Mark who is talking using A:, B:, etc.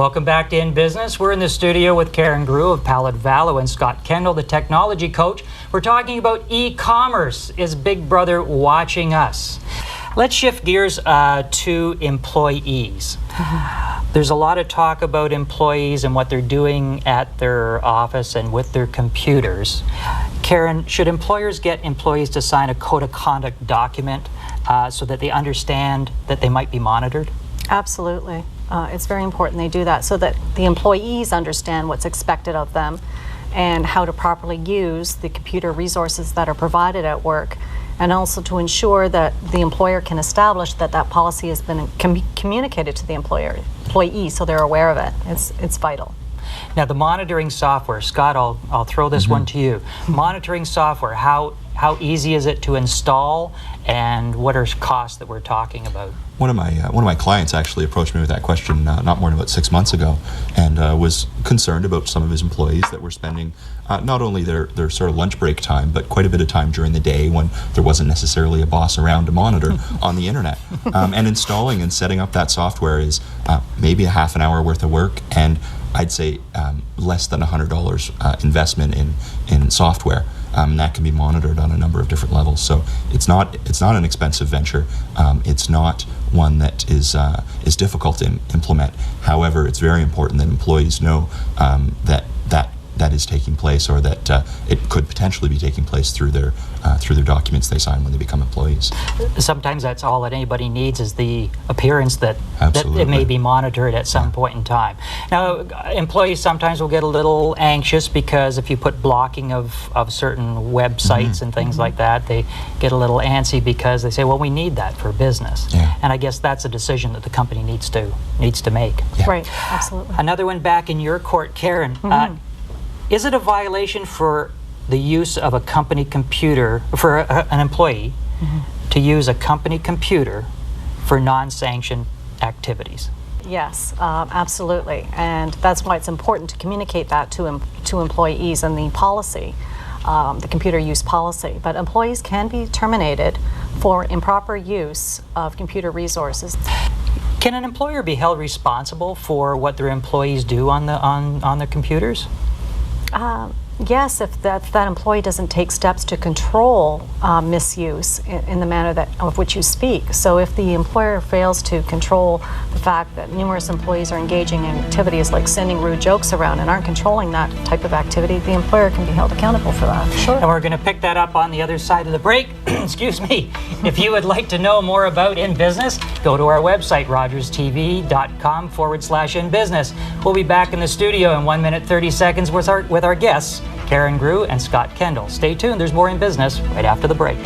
A: Welcome back to In Business. We're in the studio with Karen Grew of Pallet Vallo and Scott Kendall, the technology coach. We're talking about e-commerce. Is Big Brother watching us? Let's shift gears to employees. There's a lot of talk about employees and what they're doing at their office and with their computers. Karen, should employers get employees to sign a code of conduct document so that they understand that they might be monitored?
B: Absolutely. It's very important they do that so that the employees understand what's expected of them and how to properly use the computer resources that are provided at work, and also to ensure that the employer can establish that that policy has been communicated to the employee so they're aware of it. It's vital.
A: Now, the monitoring software, Scott, I'll throw this one to you. Monitoring software, how easy is it to install, and what are costs that we're talking about?
C: One of my clients actually approached me with that question not more than about 6 months ago, and was concerned about some of his employees that were spending not only their sort of lunch break time, but quite a bit of time during the day when there wasn't necessarily a boss around to monitor on the internet. And installing and setting up that software is maybe a half an hour worth of work, and I'd say less than $100 investment in software. That can be monitored on a number of different levels. So it's not an expensive venture. It's not one that is difficult to implement. However, it's very important that employees know that is taking place, or that it could potentially be taking place through their documents they sign when they become employees.
A: Sometimes that's all that anybody needs is the appearance that
C: Absolutely.
A: It may be monitored at some point in time. Now, employees sometimes will get a little anxious because if you put blocking of certain websites and things like that, they get a little antsy because they say, well, we need that for business.
C: Yeah.
A: And I guess that's a decision that the company needs to make.
C: Yeah.
B: Right, absolutely.
A: Another one back in your court, Karen. Is it a violation for the use of a company computer, for an employee to use a company computer for non-sanctioned activities?
B: Yes, absolutely. And that's why it's important to communicate that to employees and the policy, the computer use policy. But employees can be terminated for improper use of computer resources.
A: Can an employer be held responsible for what their employees do on the computers?
B: Yes, if that employee doesn't take steps to control misuse in the manner of which you speak. So if the employer fails to control the fact that numerous employees are engaging in activities like sending rude jokes around and aren't controlling that type of activity, the employer can be held accountable for that. Sure.
A: And we're going to pick that up on the other side of the break. Excuse me. If you would like to know more about In Business, go to our website, rogerstv.com/In Business. We'll be back in the studio in 1 minute 30 seconds with our guests, Karen Grew and Scott Kendall. Stay tuned. There's more In Business right after the break.